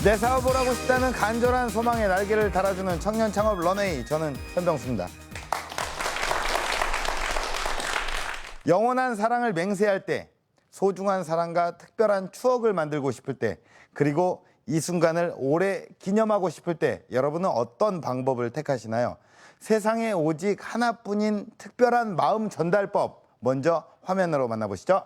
내 사업을 하고 싶다는 간절한 소망에 날개를 달아주는 청년 창업 런웨이, 저는 현병수입니다. 영원한 사랑을 맹세할 때, 소중한 사랑과 특별한 추억을 만들고 싶을 때, 그리고 이 순간을 오래 기념하고 싶을 때 여러분은 어떤 방법을 택하시나요? 세상에 오직 하나뿐인 특별한 마음 전달법, 먼저 화면으로 만나보시죠.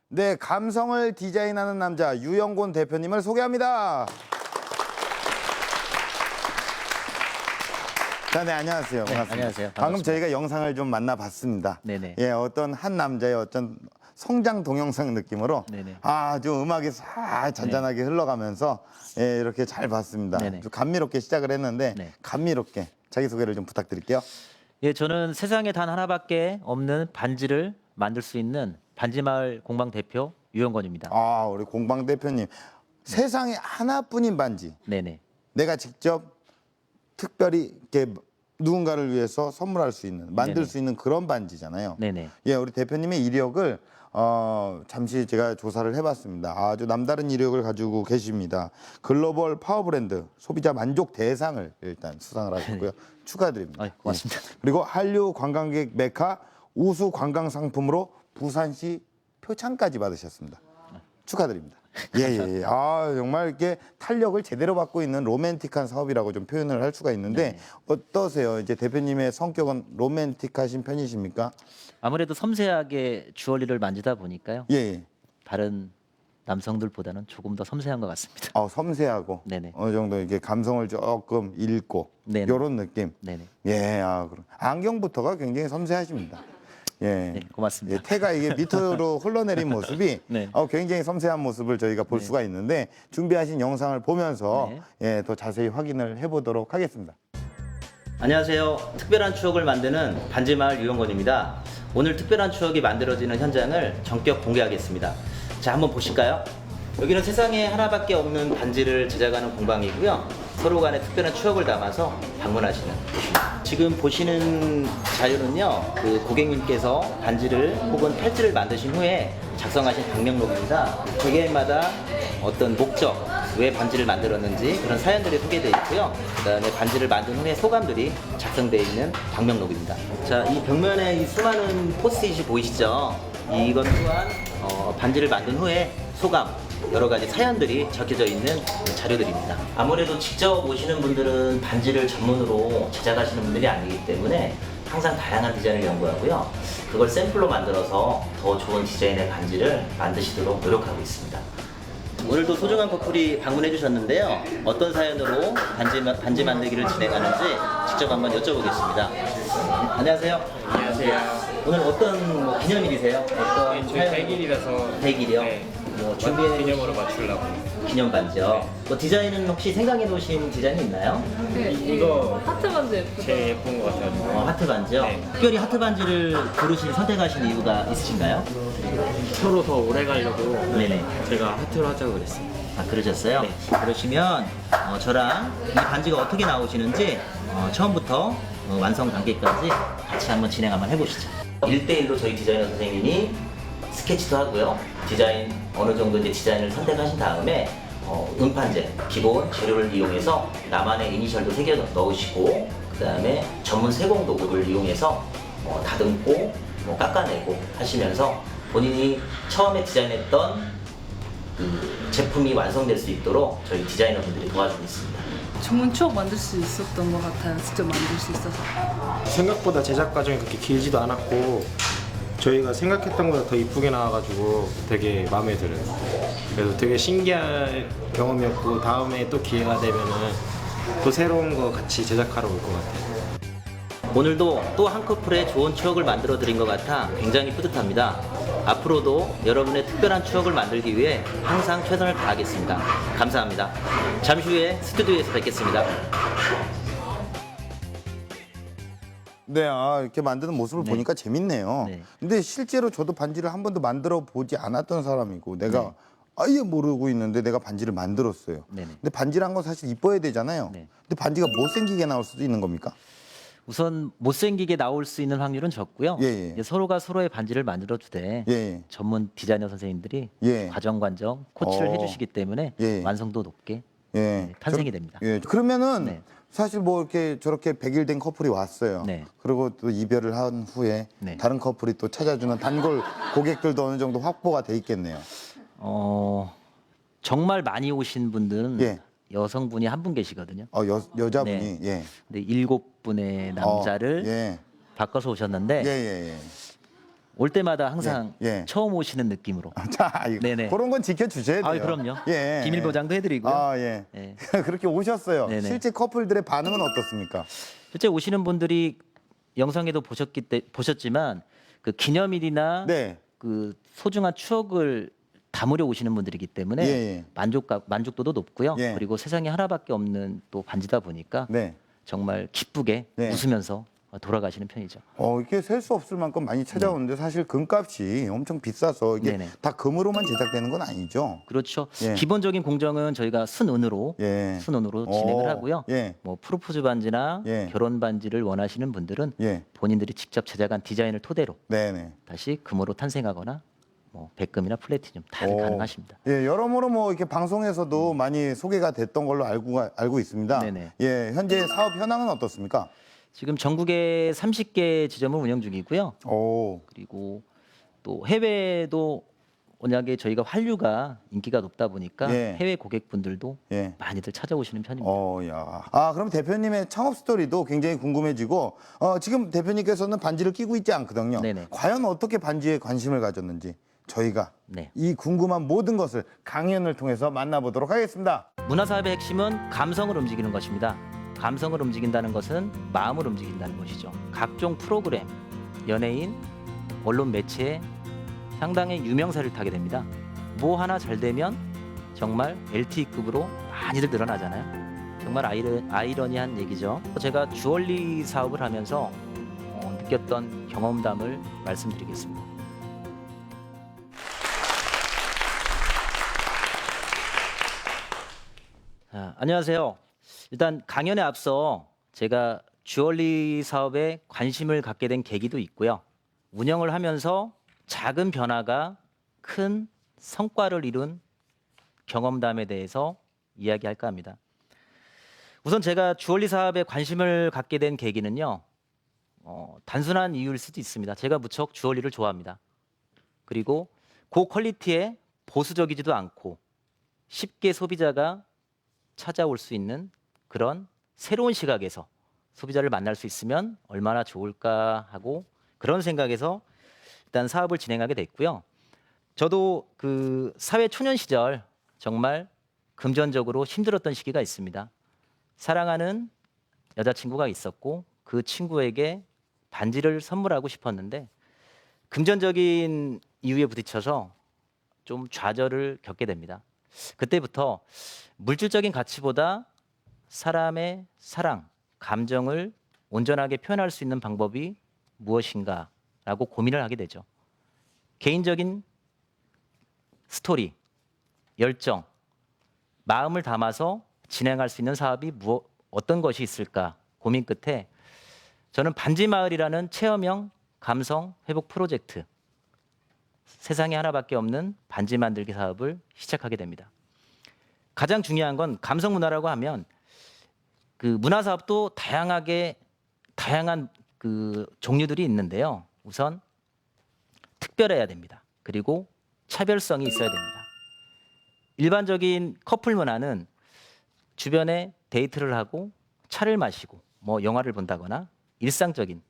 네, 감성을 디자인하는 남자 유영곤 대표님을 소개합니다. 네, 안녕하세요. 반갑습니다. 네, 안녕하세요. 반갑습니다. 방금 저희가 영상을 좀 만나봤습니다. 네네. 예, 어떤 한 남자의 어떤 성장 동영상 느낌으로 네네. 좀 음악이 싹 잔잔하게 흘러가면서 예, 이렇게 잘 봤습니다. 네네. 좀 감미롭게 시작을 했는데 네. 감미롭게 자기소개를 좀 부탁드릴게요. 예, 저는 세상에 단 하나밖에 없는 반지를 만들 수 있는 반지마을 공방 대표 유영건입니다. 우리 공방 대표님, 세상에 하나뿐인 반지. 네네. 내가 직접 특별히 이렇게 누군가를 위해서 선물할 수 있는, 만들 네네. 수 있는 그런 반지잖아요. 네네. 예, 우리 대표님의 이력을 잠시 제가 조사를 해봤습니다. 아주 남다른 이력을 가지고 계십니다. 글로벌 파워 브랜드 소비자 만족 대상을 일단 수상을 하셨고요. 축하드립니다. 고맙습니다. 예. 그리고 한류 관광객 메카 우수 관광 상품으로 부산시 표창까지 받으셨습니다. 축하드립니다. 예. 정말 이렇게 탄력을 제대로 받고 있는 로맨틱한 사업이라고 좀 표현을 할 수가 있는데 네. 어떠세요? 이제 대표님의 성격은 로맨틱하신 편이십니까? 아무래도 섬세하게 주얼리를 만지다 보니까요. 예. 다른 남성들보다는 조금 더 섬세한 것 같습니다. 섬세하고 네네. 어느 정도 이게 감성을 조금 읽고 네네. 이런 느낌. 네네. 예, 그럼 안경부터가 굉장히 섬세하십니다. 예. 네, 고맙습니다. 예, 태가 이게 밑으로 흘러내린 모습이 네. 굉장히 섬세한 모습을 저희가 볼 수가 있는데 준비하신 영상을 보면서 더 자세히 확인을 해보도록 하겠습니다. 안녕하세요. 특별한 추억을 만드는 반지마을 유영건입니다. 오늘 특별한 추억이 만들어지는 현장을 전격 공개하겠습니다. 자, 한번 보실까요? 여기는 세상에 하나밖에 없는 반지를 제작하는 공방이고요. 서로 간에 특별한 추억을 담아서 방문하시는 곳입니다. 지금 보시는 자료는요, 그 고객님께서 반지를 혹은 팔찌를 만드신 후에 작성하신 방명록입니다. 개개인마다 어떤 목적, 왜 반지를 만들었는지 그런 사연들이 소개되어 있고요. 그다음에 반지를 만든 후에 소감들이 작성되어 있는 방명록입니다. 자, 이 벽면에 이 수많은 포스트잇이 보이시죠? 이것 또한 반지를 만든 후에 소감, 여러 가지 사연들이 적혀져 있는 자료들입니다. 아무래도 직접 오시는 분들은 반지를 전문으로 제작하시는 분들이 아니기 때문에 항상 다양한 디자인을 연구하고요. 그걸 샘플로 만들어서 더 좋은 디자인의 반지를 만드시도록 노력하고 있습니다. 오늘도 소중한 커플이 방문해 주셨는데요. 어떤 사연으로 반지 만들기를 진행하는지 직접 한번 여쭤보겠습니다. 안녕하세요. 안녕하세요. 오늘 어떤 기념일이세요? 어떤 저희 100일이라서 100일이요? 네. 준비해 기념으로 맞추려고. 기념 반지요. 뭐 디자인은 혹시 생각해 놓으신 디자인이 있나요? 네, 이거 하트 반지 예쁘죠? 제일 예쁜 것 같아가지고. 하트 반지요. 네. 특별히 하트 반지를 선택하신 이유가 있으신가요? 서로 더 오래 가려고 네네. 제가 하트로 하자고 그랬어요. 그러셨어요? 네. 그러시면 저랑 이 반지가 어떻게 나오시는지 처음부터 완성 단계까지 같이 한번 진행 한번 해보시죠. 1대1로 저희 디자이너 선생님이 스케치도 하고요. 디자인 어느 정도 이제 디자인을 선택하신 다음에 음판재 기본 재료를 이용해서 나만의 이니셜도 새겨 넣으시고 그 다음에 전문 세공 도구를 이용해서 다듬고 깎아내고 하시면서 본인이 처음에 디자인했던 그 제품이 완성될 수 있도록 저희 디자이너분들이 도와주고 있습니다. 좋은 추억 만들 수 있었던 것 같아요. 직접 만들 수 있어서. 생각보다 제작 과정이 그렇게 길지도 않았고 저희가 생각했던 것보다 더 이쁘게 나와가지고 되게 마음에 들어요. 그래서 되게 신기한 경험이었고 다음에 또 기회가 되면은 또 새로운 거 같이 제작하러 올 것 같아요. 오늘도 또 한 커플의 좋은 추억을 만들어 드린 것 같아 굉장히 뿌듯합니다. 앞으로도 여러분의 특별한 추억을 만들기 위해 항상 최선을 다하겠습니다. 감사합니다. 잠시 후에 스튜디오에서 뵙겠습니다. 네, 이렇게 만드는 모습을 네. 보니까 재밌네요. 네. 근데 실제로 저도 반지를 한 번도 만들어 보지 않았던 사람이고 내가 네. 아예 모르고 있는데 내가 반지를 만들었어요. 네네. 근데 반지란 건 사실 이뻐야 되잖아요. 네. 근데 반지가 못생기게 나올 수도 있는 겁니까? 우선 못생기게 나올 수 있는 확률은 적고요. 예, 예. 이제 서로가 서로의 반지를 만들어 주되 예, 예. 전문 디자이너 선생님들이 예. 과정 코치를 해주시기 때문에 예. 완성도 높게 예. 탄생이 됩니다. 예. 그러면은 네. 사실 뭐 이렇게 저렇게 100일 된 커플이 왔어요. 네. 그리고 또 이별을 한 후에 네. 다른 커플이 또 찾아주는 단골 고객들도 어느 정도 확보가 돼 있겠네요. 정말 많이 오신 분들은 예. 여성분이 한 분 계시거든요. 여자분이 네. 예. 근데 7분의 남자를 예. 바꿔서 오셨는데 예, 예, 예. 올 때마다 항상 예, 예. 처음 오시는 느낌으로. 자, 네네. 그런 건 지켜주셔야 돼요. 아, 그럼요. 예. 비밀 보장도 해드리고요. 아, 예. 예. 그렇게 오셨어요. 네네. 실제 커플들의 반응은 어떻습니까? 실제 오시는 분들이 영상에도 보셨지만 그 기념일이나 네. 그 소중한 추억을 담으려 오시는 분들이기 때문에 예, 예. 만족도도 높고요. 예. 그리고 세상에 하나밖에 없는 또 반지다 보니까 네. 정말 기쁘게 네. 웃으면서 돌아가시는 편이죠. 이게 셀 수 없을 만큼 많이 찾아오는데 사실 금값이 엄청 비싸서 이게 네네. 다 금으로만 제작되는 건 아니죠. 그렇죠. 예. 기본적인 공정은 저희가 순은으로 예. 진행을 하고요. 예. 뭐 프로포즈 반지나 예. 결혼 반지를 원하시는 분들은 예. 본인들이 직접 제작한 디자인을 토대로 네네. 다시 금으로 탄생하거나 뭐 백금이나 플래티늄 다 가능하십니다. 예, 여러모로 뭐 이렇게 방송에서도 많이 소개가 됐던 걸로 알고 있습니다. 네네. 예, 현재 사업 현황은 어떻습니까? 지금 전국에 30개 지점을 운영 중이고요. 오, 그리고 또 해외도 워낙에 저희가 한류가 인기가 높다 보니까 예. 해외 고객분들도 예. 많이들 찾아오시는 편입니다. 야. 그럼 대표님의 창업 스토리도 굉장히 궁금해지고, 지금 대표님께서는 반지를 끼고 있지 않거든요. 네네. 과연 어떻게 반지에 관심을 가졌는지 저희가 네. 이 궁금한 모든 것을 강연을 통해서 만나보도록 하겠습니다. 문화사업의 핵심은 감성을 움직이는 것입니다. 감성을 움직인다는 것은 마음을 움직인다는 것이죠. 각종 프로그램, 연예인, 언론 매체에 상당히 유명세를 타게 됩니다. 뭐 하나 잘 되면 정말 LTE급으로 많이들 늘어나잖아요. 정말 아이러니한 얘기죠. 제가 주얼리 사업을 하면서 느꼈던 경험담을 말씀드리겠습니다. 안녕하세요. 일단 강연에 앞서 제가 주얼리 사업에 관심을 갖게 된 계기도 있고요. 운영을 하면서 작은 변화가 큰 성과를 이룬 경험담에 대해서 이야기할까 합니다. 우선 제가 주얼리 사업에 관심을 갖게 된 계기는요. 단순한 이유일 수도 있습니다. 제가 무척 주얼리를 좋아합니다. 그리고 고퀄리티에 보수적이지도 않고 쉽게 소비자가 찾아올 수 있는 그런 새로운 시각에서 소비자를 만날 수 있으면 얼마나 좋을까 하고 그런 생각에서 일단 사업을 진행하게 됐고요. 저도 그 사회 초년 시절 정말 금전적으로 힘들었던 시기가 있습니다. 사랑하는 여자친구가 있었고 그 친구에게 반지를 선물하고 싶었는데 금전적인 이유에 부딪혀서 좀 좌절을 겪게 됩니다. 그때부터 물질적인 가치보다 사람의 사랑, 감정을 온전하게 표현할 수 있는 방법이 무엇인가라고 고민을 하게 되죠. 개인적인 스토리, 열정, 마음을 담아서 진행할 수 있는 사업이 어떤 것이 있을까 고민 끝에 저는 반지마을이라는 체험형 감성 회복 프로젝트, 세상에 하나밖에 없는 반지 만들기 사업을 시작하게 됩니다. 가장 중요한 건 감성 문화라고 하면 그 문화 사업도 다양한 그 종류들이 있는데요. 우선 특별해야 됩니다. 그리고 차별성이 있어야 됩니다. 일반적인 커플 문화는 주변에 데이트를 하고 차를 마시고 뭐 영화를 본다거나 일상적인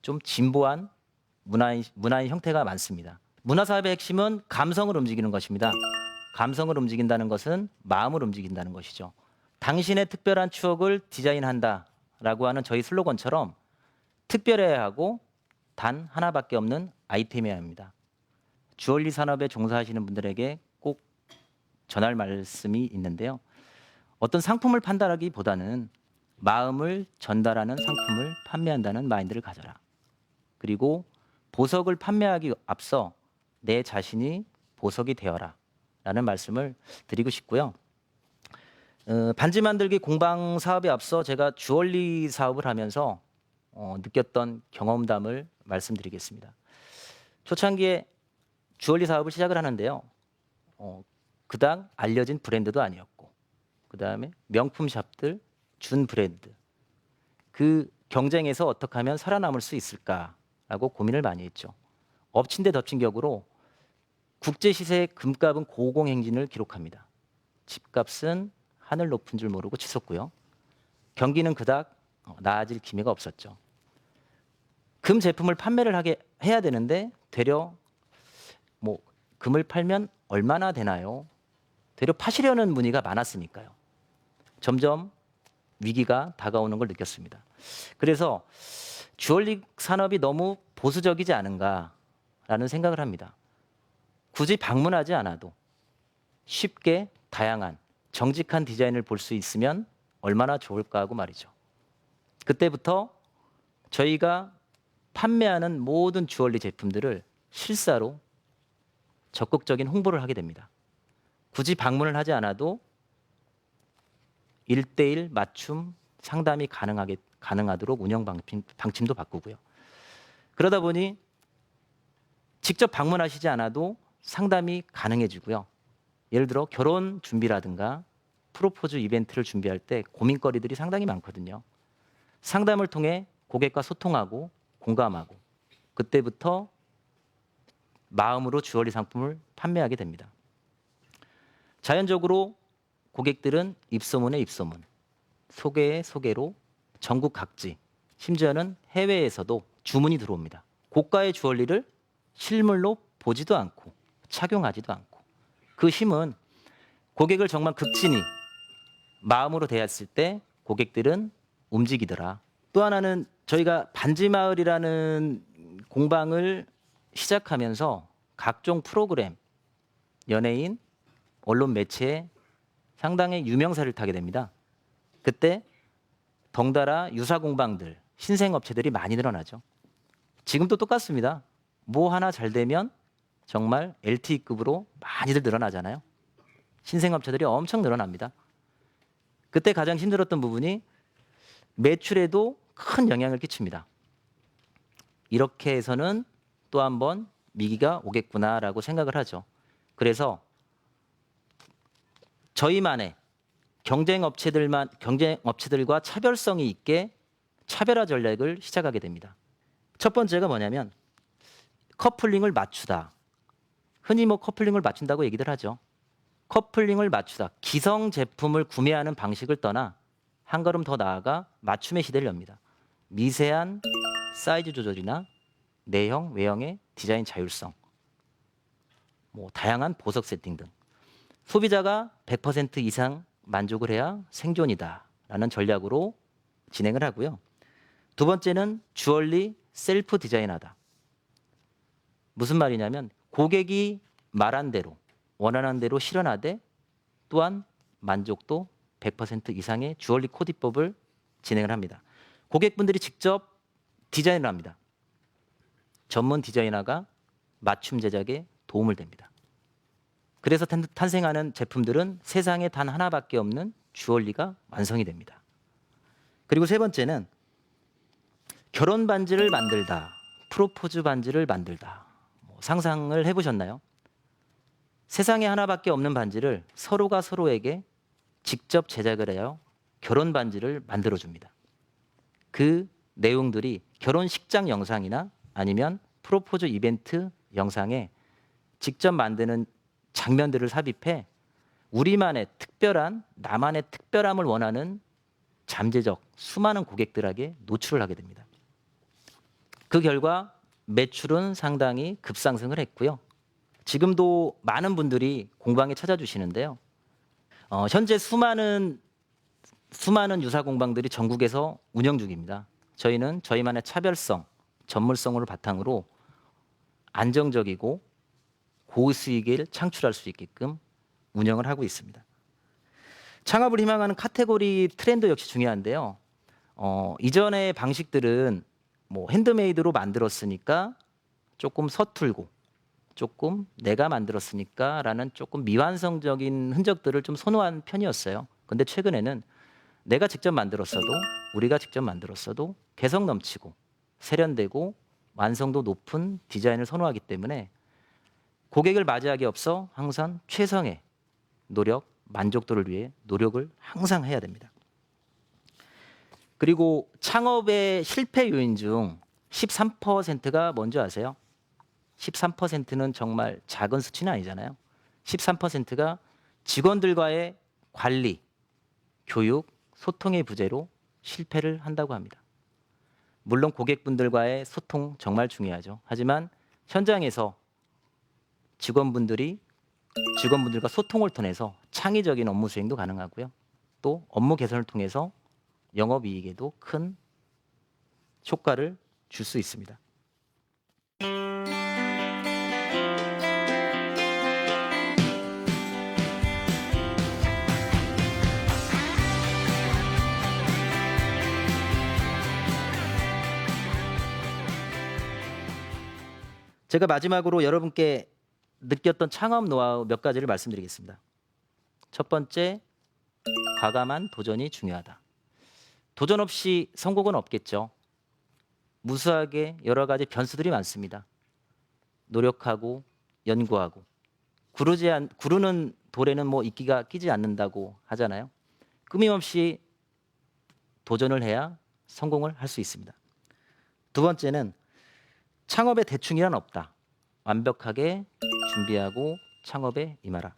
좀 진보한 문화의 형태가 많습니다. 문화 사업의 핵심은 감성을 움직이는 것입니다. 감성을 움직인다는 것은 마음을 움직인다는 것이죠. 당신의 특별한 추억을 디자인한다라고 하는 저희 슬로건처럼 특별해야 하고 단 하나밖에 없는 아이템이어야 합니다. 주얼리 산업에 종사하시는 분들에게 꼭 전할 말씀이 있는데요. 어떤 상품을 판단하기보다는 마음을 전달하는 상품을 판매한다는 마인드를 가져라. 그리고 보석을 판매하기 앞서 내 자신이 보석이 되어라 라는 말씀을 드리고 싶고요. 반지 만들기 공방 사업에 앞서 제가 주얼리 사업을 하면서 느꼈던 경험담을 말씀드리겠습니다. 초창기에 주얼리 사업을 시작을 하는데요. 그닥 알려진 브랜드도 아니었고 그 다음에 명품 샵들, 준 브랜드 그 경쟁에서 어떻게 하면 살아남을 수 있을까라고 고민을 많이 했죠. 엎친 데 덮친 격으로 국제 시세의 금값은 고공행진을 기록합니다. 집값은 하늘 높은 줄 모르고 치솟고요. 경기는 그닥 나아질 기미가 없었죠. 금 제품을 판매를 해야 되는데 되려 뭐 금을 팔면 얼마나 되나요? 되려 파시려는 문의가 많았으니까요. 점점 위기가 다가오는 걸 느꼈습니다. 그래서 주얼리 산업이 너무 보수적이지 않은가라는 생각을 합니다. 굳이 방문하지 않아도 쉽게 다양한 정직한 디자인을 볼 수 있으면 얼마나 좋을까 하고 말이죠. 그때부터 저희가 판매하는 모든 주얼리 제품들을 실사로 적극적인 홍보를 하게 됩니다. 굳이 방문을 하지 않아도 1:1 맞춤 상담이 가능하도록 운영 방침도 바꾸고요. 그러다 보니 직접 방문하시지 않아도 상담이 가능해지고요. 예를 들어 결혼 준비라든가 프로포즈 이벤트를 준비할 때 고민거리들이 상당히 많거든요. 상담을 통해 고객과 소통하고 공감하고 그때부터 마음으로 주얼리 상품을 판매하게 됩니다. 자연적으로 고객들은 입소문에 입소문, 소개에 소개로 전국 각지, 심지어는 해외에서도 주문이 들어옵니다. 고가의 주얼리를 실물로 보지도 않고 착용하지도 않고 그 힘은 고객을 정말 극진히 마음으로 대했을 때 고객들은 움직이더라. 또 하나는 저희가 반지마을이라는 공방을 시작하면서 각종 프로그램, 연예인, 언론 매체에 상당히 유명세를 타게 됩니다. 그때 덩달아 유사 공방들, 신생 업체들이 많이 늘어나죠. 지금도 똑같습니다. 뭐 하나 잘 되면 정말 LTE급으로 많이들 늘어나잖아요. 신생 업체들이 엄청 늘어납니다. 그때 가장 힘들었던 부분이 매출에도 큰 영향을 끼칩니다. 이렇게 해서는 또 한 번 위기가 오겠구나라고 생각을 하죠. 그래서 저희만의 경쟁 업체들과 차별성이 있게 차별화 전략을 시작하게 됩니다. 첫 번째가 뭐냐면 커플링을 맞추다. 흔히 뭐 커플링을 맞춘다고 얘기들 하죠. 커플링을 맞추다. 기성 제품을 구매하는 방식을 떠나 한 걸음 더 나아가 맞춤의 시대를 엽니다. 미세한 사이즈 조절이나 내형, 외형의 디자인 자율성, 뭐 다양한 보석 세팅 등 소비자가 100% 이상 만족을 해야 생존이다라는 전략으로 진행을 하고요. 두 번째는 주얼리 셀프 디자인하다. 무슨 말이냐면 고객이 말한 대로 원하는 대로 실현하되 또한 만족도 100% 이상의 주얼리 코디법을 진행을 합니다. 고객분들이 직접 디자인을 합니다. 전문 디자이너가 맞춤 제작에 도움을 됩니다. 그래서 탄생하는 제품들은 세상에 단 하나밖에 없는 주얼리가 완성이 됩니다. 그리고 세 번째는 결혼 반지를 만들다, 프로포즈 반지를 만들다. 상상을 해보셨나요? 세상에 하나밖에 없는 반지를 서로가 서로에게 직접 제작을 해요. 결혼 반지를 만들어줍니다. 그 내용들이 결혼식장 영상이나 아니면 프로포즈 이벤트 영상에 직접 만드는 장면들을 삽입해 우리만의 특별한, 나만의 특별함을 원하는 잠재적 수많은 고객들에게 노출을 하게 됩니다. 그 결과 매출은 상당히 급상승을 했고요. 지금도 많은 분들이 공방에 찾아주시는데요. 현재 수많은 유사 공방들이 전국에서 운영 중입니다. 저희는 저희만의 차별성, 전문성을 바탕으로 안정적이고 고수익을 창출할 수 있게끔 운영을 하고 있습니다. 창업을 희망하는 카테고리 트렌드 역시 중요한데요. 이전의 방식들은 뭐 핸드메이드로 만들었으니까 조금 서툴고 조금 내가 만들었으니까라는 조금 미완성적인 흔적들을 좀 선호한 편이었어요. 근데 최근에는 내가 직접 만들었어도 우리가 직접 만들었어도 개성 넘치고 세련되고 완성도 높은 디자인을 선호하기 때문에 고객을 맞이하기 앞서 항상 최상의 노력, 만족도를 위해 노력을 항상 해야 됩니다. 그리고 창업의 실패 요인 중 13%가 뭔지 아세요? 13%는 정말 작은 수치는 아니잖아요. 13%가 직원들과의 관리, 교육, 소통의 부재로 실패를 한다고 합니다. 물론 고객분들과의 소통 정말 중요하죠. 하지만 현장에서 직원분들과 소통을 통해서 창의적인 업무 수행도 가능하고요. 또 업무 개선을 통해서 영업이익에도 큰 효과를 줄 수 있습니다. 제가 마지막으로 여러분께 느꼈던 창업 노하우 몇 가지를 말씀드리겠습니다. 첫 번째, 과감한 도전이 중요하다. 도전 없이 성공은 없겠죠. 무수하게 여러 가지 변수들이 많습니다. 노력하고 연구하고 구르는 돌에는 뭐 이끼가 끼지 않는다고 하잖아요. 끊임없이 도전을 해야 성공을 할 수 있습니다. 두 번째는 창업에 대충이란 없다. 완벽하게 준비하고 창업에 임하라.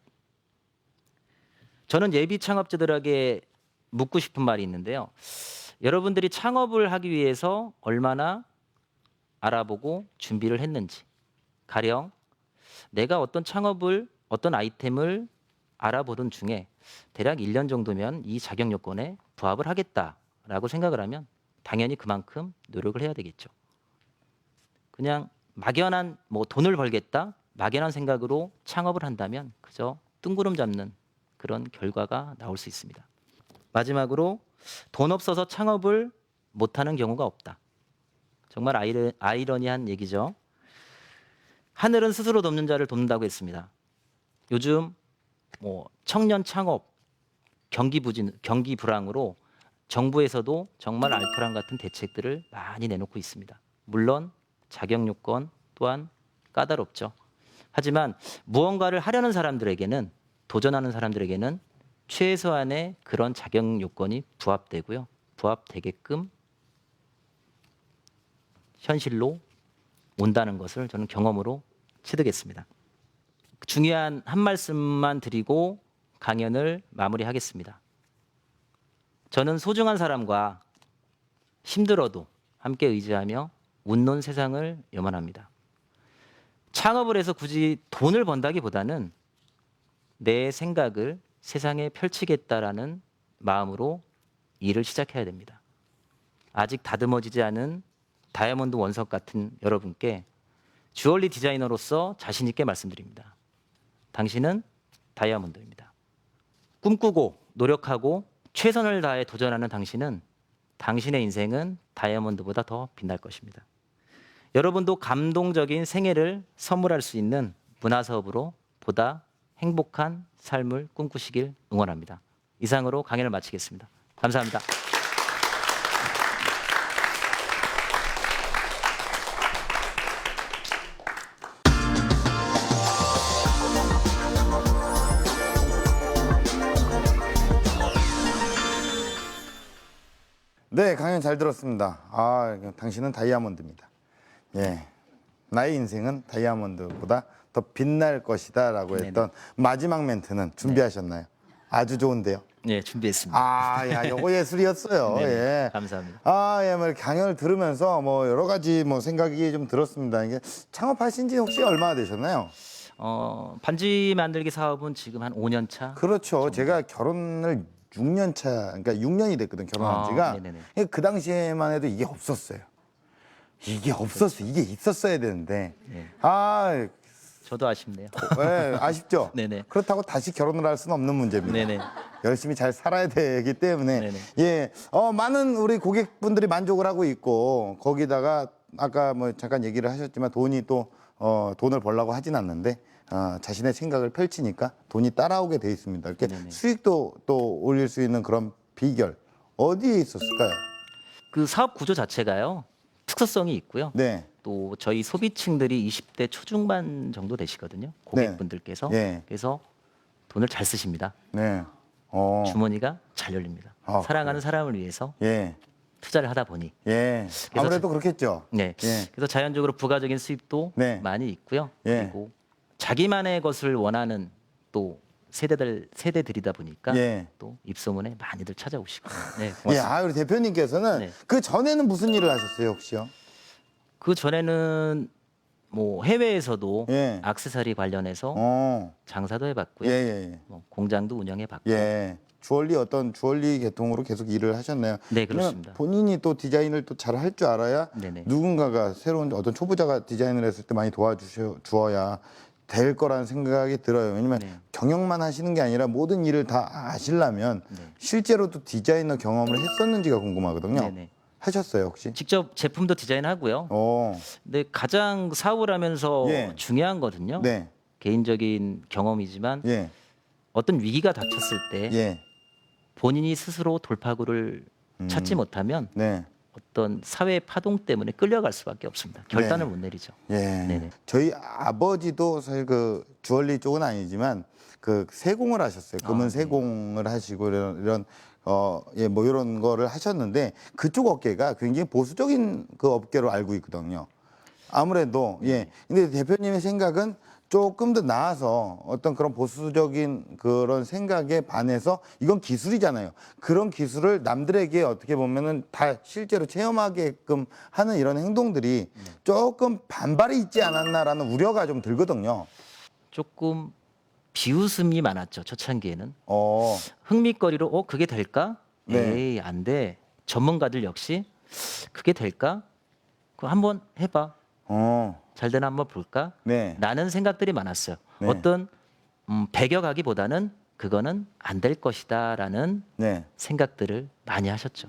저는 예비 창업자들에게 묻고 싶은 말이 있는데요. 여러분들이 창업을 하기 위해서 얼마나 알아보고 준비를 했는지, 가령 내가 어떤 아이템을 알아보던 중에 대략 1년 정도면 이 자격 요건에 부합을 하겠다라고 생각을 하면 당연히 그만큼 노력을 해야 되겠죠. 그냥 막연한 돈을 벌겠다, 막연한 생각으로 창업을 한다면 그저 뜬구름 잡는 그런 결과가 나올 수 있습니다. 마지막으로 돈 없어서 창업을 못하는 경우가 없다. 정말 아이러니한 얘기죠. 하늘은 스스로 돕는 자를 돕는다고 했습니다. 요즘 청년 창업, 경기 불황으로 정부에서도 정말 알토란 같은 대책들을 많이 내놓고 있습니다. 물론 자격 요건 또한 까다롭죠. 하지만 무언가를 하려는 사람들에게는, 도전하는 사람들에게는 최소한의 그런 자격 요건이 부합되고요. 부합되게끔 현실로 온다는 것을 저는 경험으로 체득했습니다. 중요한 한 말씀만 드리고 강연을 마무리하겠습니다. 저는 소중한 사람과 힘들어도 함께 의지하며 웃는 세상을 염원합니다. 창업을 해서 굳이 돈을 번다기보다는 내 생각을 세상에 펼치겠다라는 마음으로 일을 시작해야 됩니다. 아직 다듬어지지 않은 다이아몬드 원석 같은 여러분께 주얼리 디자이너로서 자신 있게 말씀드립니다. 당신은 다이아몬드입니다. 꿈꾸고 노력하고 최선을 다해 도전하는 당신은, 당신의 인생은 다이아몬드보다 더 빛날 것입니다. 여러분도 감동적인 생애를 선물할 수 있는 문화사업으로 보다 행복한 삶을 꿈꾸시길 응원합니다. 이상으로 강연을 마치겠습니다. 감사합니다. 네, 강연 잘 들었습니다. 당신은 다이아몬드입니다. 예, 나의 인생은 다이아몬드보다 더 빛날 것이다라고 했던 마지막 멘트는 준비하셨나요? 아주 좋은데요. 네, 준비했습니다. 아, 야, 요거 예술이었어요. 네, 예. 감사합니다. 아, 예, 뭐 이렇게 강연을 들으면서 뭐 여러 가지 뭐 생각이 좀 들었습니다. 이게 창업하신 지 혹시 얼마나 되셨나요? 반지 만들기 사업은 지금 한 5년 차. 그렇죠. 제가 결혼을 6년 차, 그러니까 6년이 됐거든, 결혼한 아, 지가. 네네네. 그 당시에만 해도 이게 없었어요. 이게 없었어. 이게 있었어야 되는데. 네. 아, 저도 아쉽네요. 예, 아쉽죠? 네네. 그렇다고 다시 결혼을 할 수는 없는 문제입니다. 네네. 열심히 잘 살아야 되기 때문에 네네. 예, 많은 우리 고객분들이 만족을 하고 있고 거기다가 아까 뭐 잠깐 얘기를 하셨지만 돈이 또 돈을 벌려고 하진 않는데 자신의 생각을 펼치니까 돈이 따라오게 돼 있습니다. 이렇게 네네. 수익도 또 올릴 수 있는 그런 비결 어디에 있었을까요? 그 사업 구조 자체가요. 특수성이 있고요. 네, 또 저희 소비층들이 20대 초중반 정도 되시거든요. 고객분들께서. 예. 그래서 돈을 잘 쓰십니다. 네, 주머니가 잘 열립니다. 아, 사랑하는 사람을 위해서 예, 투자를 하다 보니 예. 아무래도 그렇겠죠. 네. 예. 그래서 자연적으로 부가적인 수입도 네. 많이 있고요. 예. 그리고 자기만의 것을 원하는 또 세대들이다 보니까 예. 또 입소문에 많이들 찾아오시고. 네, 예, 고맙습니다. 우리 대표님께서는 네. 그 전에는 무슨 일을 하셨어요, 혹시요? 그 전에는 뭐 해외에서도 예. 액세서리 관련해서 장사도 예, 해봤고요. 예, 뭐 공장도 운영해봤고. 예. 예. 주얼리 계통으로 계속 일을 하셨네요. 네, 그러면 그렇습니다. 본인이 또 디자인을 또 잘 할 줄 알아야 네네. 누군가가 새로운 어떤 초보자가 디자인을 했을 때 많이 도와주어야 될 거라는 생각이 들어요. 왜냐면 네. 경영만 하시는 게 아니라 모든 일을 다 아시려면 네. 실제로도 디자이너 경험을 했었는지가 궁금하거든요. 네네. 하셨어요, 혹시? 직접 제품도 디자인하고요. 어, 근데 가장 사업을 하면서 예. 중요한 거든요. 네, 개인적인 경험이지만 예, 어떤 위기가 닥쳤을 때 예, 본인이 스스로 돌파구를 찾지 못하면 네. 어떤 사회의 파동 때문에 끌려갈 수밖에 없습니다. 결단을 못 내리죠. 예. 네네. 저희 아버지도 사실 그 주얼리 쪽은 아니지만 그 세공을 하셨어요. 금은 네. 세공을 하시고 이런 예, 뭐 이런 거를 하셨는데 그쪽 업계가 굉장히 보수적인 그 업계로 알고 있거든요. 아무래도 예. 근데 대표님의 생각은 조금 더 나아서 어떤 그런 보수적인 그런 생각에 반해서 이건 기술이잖아요. 그런 기술을 남들에게 어떻게 보면은 다 실제로 체험하게끔 하는 이런 행동들이 조금 반발이 있지 않았나라는 우려가 좀 들거든요. 조금 비웃음이 많았죠. 초창기에는. 어, 흥미거리로 그게 될까? 네. 에이, 안 돼. 전문가들 역시 그게 될까? 그거 한번 해봐. 잘 되나 한번 볼까? 네. 라는 생각들이 많았어요. 네. 어떤 배격하기보다는 그거는 안 될 것이다라는 네. 생각들을 많이 하셨죠.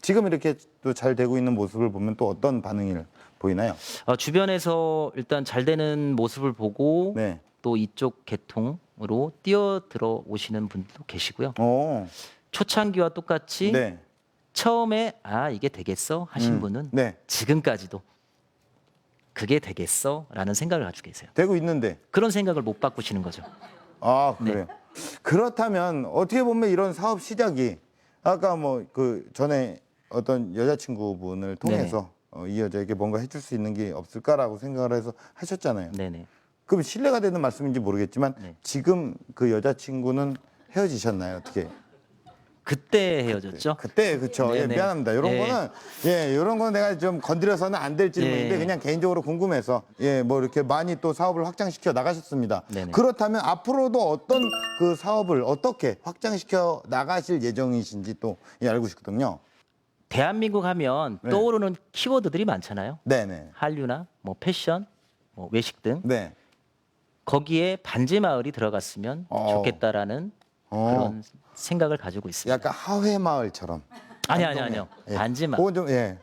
지금 이렇게 또 잘 되고 있는 모습을 보면 또 어떤 반응이 보이나요? 주변에서 일단 잘 되는 모습을 보고 네. 또 이쪽 계통으로 뛰어들어 오시는 분도 계시고요. 초창기와 똑같이 네. 처음에 이게 되겠어 하신 분은 네. 지금까지도 그게 되겠어라는 생각을 가지고 계세요. 되고 있는데. 그런 생각을 못 바꾸시는 거죠. 아, 네. 그래요. 그렇다면 어떻게 보면 이런 사업 시작이 아까 뭐 그 전에 어떤 여자친구분을 통해서 이 여자에게 뭔가 해줄 수 있는 게 없을까라고 생각을 해서 하셨잖아요. 네네. 그럼 신뢰가 되는 말씀인지 모르겠지만 네. 지금 그 여자친구는 헤어지셨나요? 어떻게? 그때 헤어졌죠. 그때 그쵸. 예, 네네. 미안합니다. 이런 예. 거는 이런 거는 내가 좀 건드려서는 안 될 질문인데 예. 그냥 개인적으로 궁금해서 뭐 이렇게 많이 또 사업을 확장시켜 나가셨습니다. 네네. 그렇다면 앞으로도 어떤 그 사업을 어떻게 확장시켜 나가실 예정이신지 또 알고 싶거든요. 대한민국 하면 네. 떠오르는 키워드들이 많잖아요. 네네. 한류나 뭐 패션, 뭐 외식 등 네. 거기에 반지 마을이 들어갔으면 좋겠다라는 그런 생각을 가지고 있습니다. 약간 하회 마을처럼. 아니요. 예. 반지 마을. 그건 좀 네.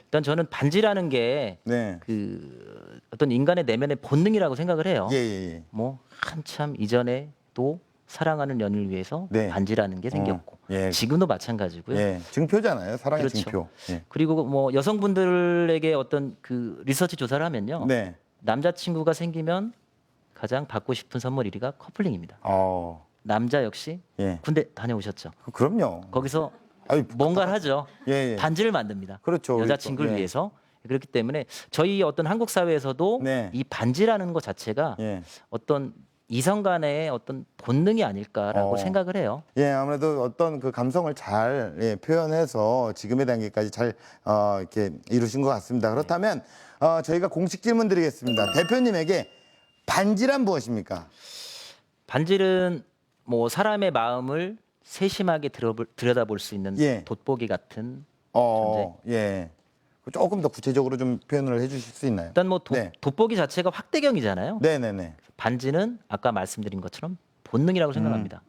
일단 저는 반지라는 게 네. 그 어떤 인간의 내면의 본능이라고 생각을 해요. 예. 뭐 한참 이전에도 사랑하는 연인을 위해서 네. 반지라는 게 생겼고 예. 지금도 마찬가지고요. 예. 증표잖아요. 사랑의 그렇죠. 증표. 예. 그리고 뭐 여성분들에게 어떤 그 리서치 조사를 하면요. 네. 남자친구가 생기면 가장 받고 싶은 선물 1위가 커플링입니다. 남자 역시 예. 군대 다녀오셨죠. 그럼요. 거기서 아유, 뭔가를 하죠. 예. 반지를 만듭니다. 그렇죠. 여자친구를 예. 위해서. 그렇기 때문에 저희 어떤 한국 사회에서도 네. 이 반지라는 것 자체가 예. 어떤 이성 간의 어떤 본능이 아닐까라고 생각을 해요. 예, 아무래도 어떤 그 감성을 잘 표현해서 지금의 단계까지 잘 이렇게 이루신 것 같습니다. 그렇다면 저희가 공식 질문 드리겠습니다. 대표님에게 반지란 무엇입니까? 반질은 뭐 사람의 마음을 세심하게 들여다볼 수 있는 예. 돋보기 같은 예. 조금 더 구체적으로 좀 표현을 해주실 수 있나요? 일단 뭐 네. 돋보기 자체가 확대경이잖아요. 네네네. 반지는 아까 말씀드린 것처럼 본능이라고 생각합니다.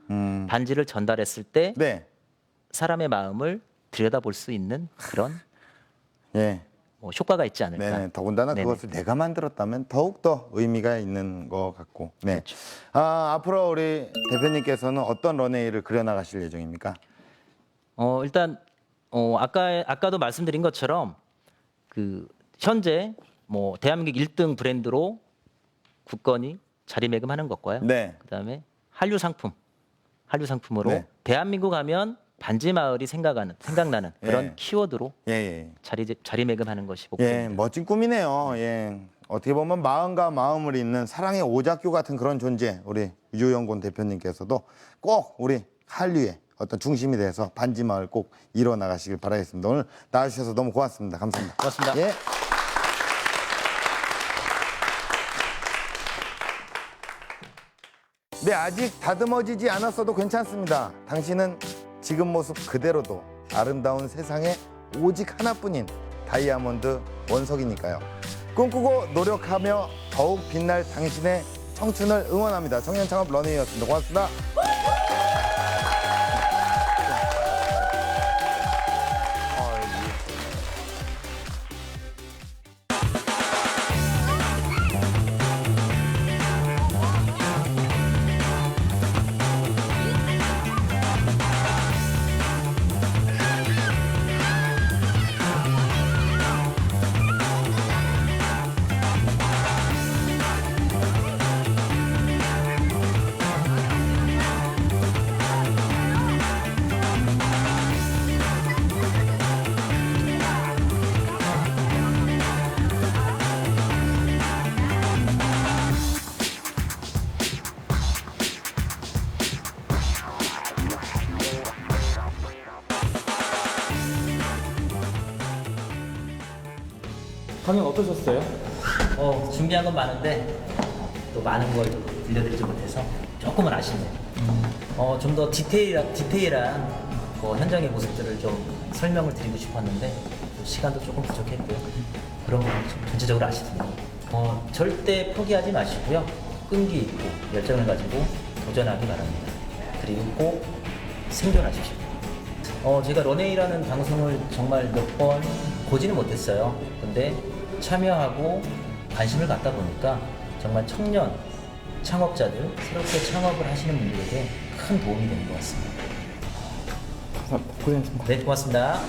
반지를 전달했을 때 네. 사람의 마음을 들여다볼 수 있는 그런 예. 뭐 효과가 있지 않을까. 네네. 더군다나 네네. 그것을 내가 만들었다면 더욱 더 의미가 있는 것 같고. 네. 그렇죠. 앞으로 우리 대표님께서는 어떤 런웨이를 그려나가실 예정입니까? 일단 아까도 말씀드린 것처럼 그 현재 뭐 대한민국 1등 브랜드로 굳건히 자리매김하는 것과요. 네. 그다음에 한류 상품으로 네. 대한민국 하면 반지 마을이 생각나는 그런 예. 키워드로 예, 예. 자리매김하는 것이 예, 목표입니다. 멋진 꿈이네요. 예. 어떻게 보면 마음과 마음을 잇는 사랑의 오작교 같은 그런 존재, 우리 유영곤 대표님께서도 꼭 우리 한류의 어떤 중심이 돼서 반지 마을 꼭 이뤄 나가시길 바라겠습니다. 오늘 나와주셔서 너무 고맙습니다. 감사합니다. 고맙습니다. 예. 네, 아직 다듬어지지 않았어도 괜찮습니다. 당신은 지금 모습 그대로도 아름다운 세상에 오직 하나뿐인 다이아몬드 원석이니까요. 꿈꾸고 노력하며 더욱 빛날 당신의 청춘을 응원합니다. 청년창업 런웨이였습니다. 고맙습니다. 강연 어떠셨어요? 준비한 건 많은데 또 많은 걸 들려드리지 못해서 조금은 아쉽네요. 좀 더 디테일한 그 현장의 모습들을 좀 설명을 드리고 싶었는데 또 시간도 조금 부족했고요. 그런 부분이 좀 전체적으로 아쉽습니다. 절대 포기하지 마시고요. 끈기 있고 열정을 가지고 도전하기 바랍니다. 그리고 꼭 생존하십시오. 제가 런웨이라는 방송을 정말 몇 번 보지는 못했어요. 근데 참여하고 관심을 갖다 보니까 정말 청년 창업자들, 새롭게 창업을 하시는 분들에게 큰 도움이 되는 것 같습니다. 고생했습니다. 네, 고맙습니다.